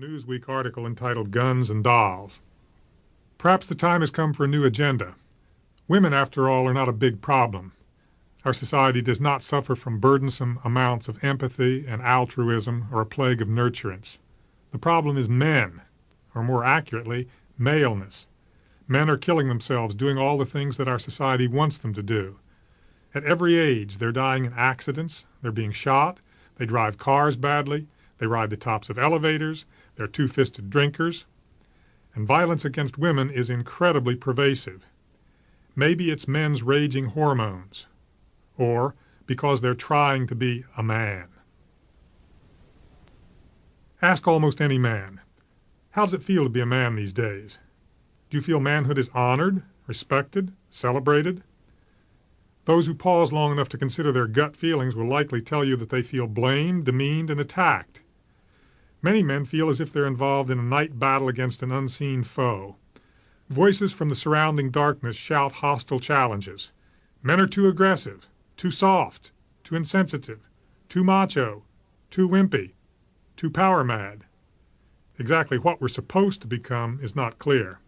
Newsweek article entitled Guns and Dolls. Perhaps the time has come for a new agenda. Women, after all, are not a big problem. Our society does not suffer from burdensome amounts of empathy and altruism or a plague of nurturance. The problem is men, or more accurately, maleness. Men are killing themselves doing all the things that our society wants them to do. At every age, they're dying in accidents, they're being shot, they drive cars badly, they ride the tops of elevators, they're two-fisted drinkers. And violence against women is incredibly pervasive. Maybe it's men's raging hormones, or because they're trying to be a man. Ask almost any man, how does it feel to be a man these days? Do you feel manhood is honored, respected, celebrated? Those who pause long enough to consider their gut feelings will likely tell you that they feel blamed, demeaned, and attacked. Many men feel as if they're involved in a night battle against an unseen foe. Voices from the surrounding darkness shout hostile challenges. Men are too aggressive, too soft, too insensitive, too macho, too wimpy, too power mad. Exactly what we're supposed to become is not clear.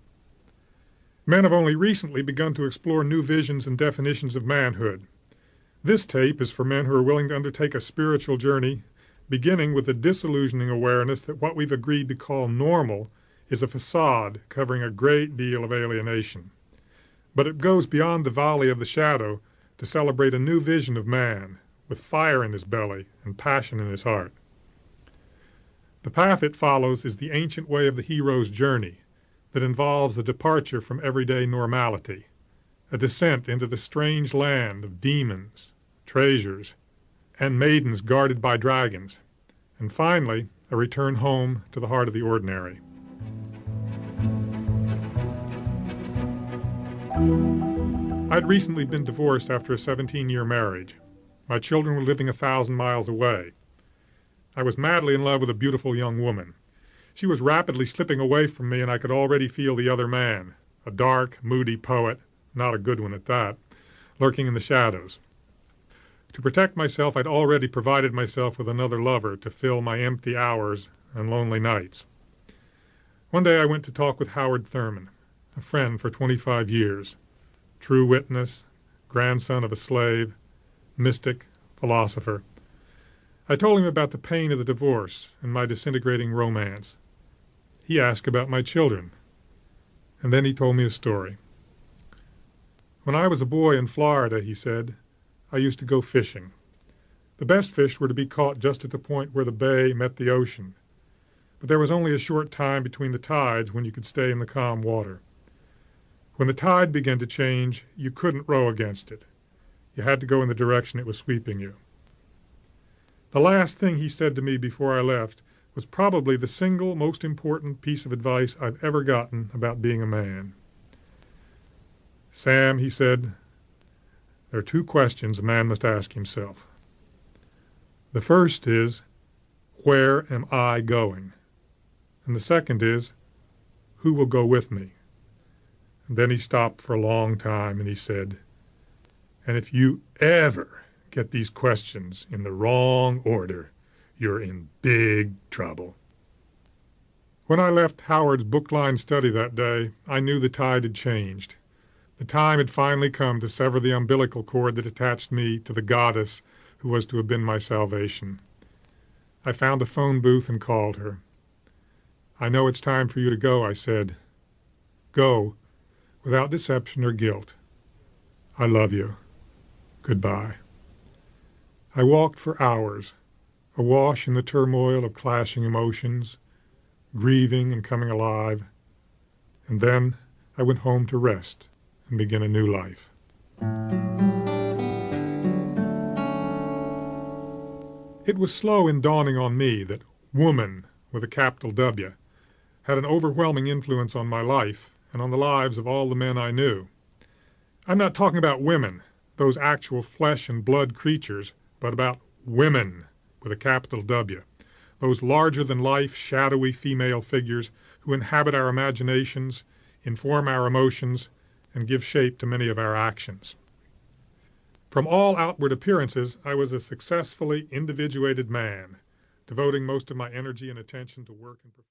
Men have only recently begun to explore new visions and definitions of manhood. This tape is for men who are willing to undertake a spiritual journey, beginning with the disillusioning awareness that what we've agreed to call normal is a facade covering a great deal of alienation. But it goes beyond the valley of the shadow to celebrate a new vision of man, with fire in his belly and passion in his heart. The path it follows is the ancient way of the hero's journey, that involves a departure from everyday normality, a descent into the strange land of demons, treasures, and maidens guarded by dragons, and finally, a return home to the heart of the ordinary. I'd recently been divorced after a 17-year marriage. My children were living 1,000 miles away. I was madly in love with a beautiful young woman. She was rapidly slipping away from me, and I could already feel the other man, a dark, moody poet, not a good one at that, lurking in the shadows. To protect myself, I'd already provided myself with another lover to fill my empty hours and lonely nights. One day I went to talk with Howard Thurman, a friend for 25 years, true witness, grandson of a slave, mystic, philosopher. I told him about the pain of the divorce and my disintegrating romance. He asked about my children, and then he told me a story. When I was a boy in Florida, he said, I used to go fishing. The best fish were to be caught just at the point where the bay met the ocean. But there was only a short time between the tides when you could stay in the calm water. When the tide began to change, you couldn't row against it. You had to go in the direction it was sweeping you. The last thing he said to me before I left was probably the single most important piece of advice I've ever gotten about being a man. Sam, he said, there are two questions a man must ask himself. The first is, where am I going? And the second is, who will go with me? And then he stopped for a long time and he said, and if you ever get these questions in the wrong order, you're in big trouble. When I left Howard's book-lined study that day, I knew the tide had changed. The time had finally come to sever the umbilical cord that attached me to the goddess who was to have been my salvation. I found a phone booth and called her. I know it's time for you to go, I said. Go, without deception or guilt. I love you. Goodbye. I walked for hours, awash in the turmoil of clashing emotions, grieving and coming alive, and then I went home to rest and begin a new life. It was slow in dawning on me that woman, with a capital W, had an overwhelming influence on my life and on the lives of all the men I knew. I'm not talking about women, those actual flesh and blood creatures, but about women, with a capital W, those larger-than-life, shadowy female figures who inhabit our imaginations, inform our emotions, and give shape to many of our actions. From all outward appearances, I was a successfully individuated man, devoting most of my energy and attention to work and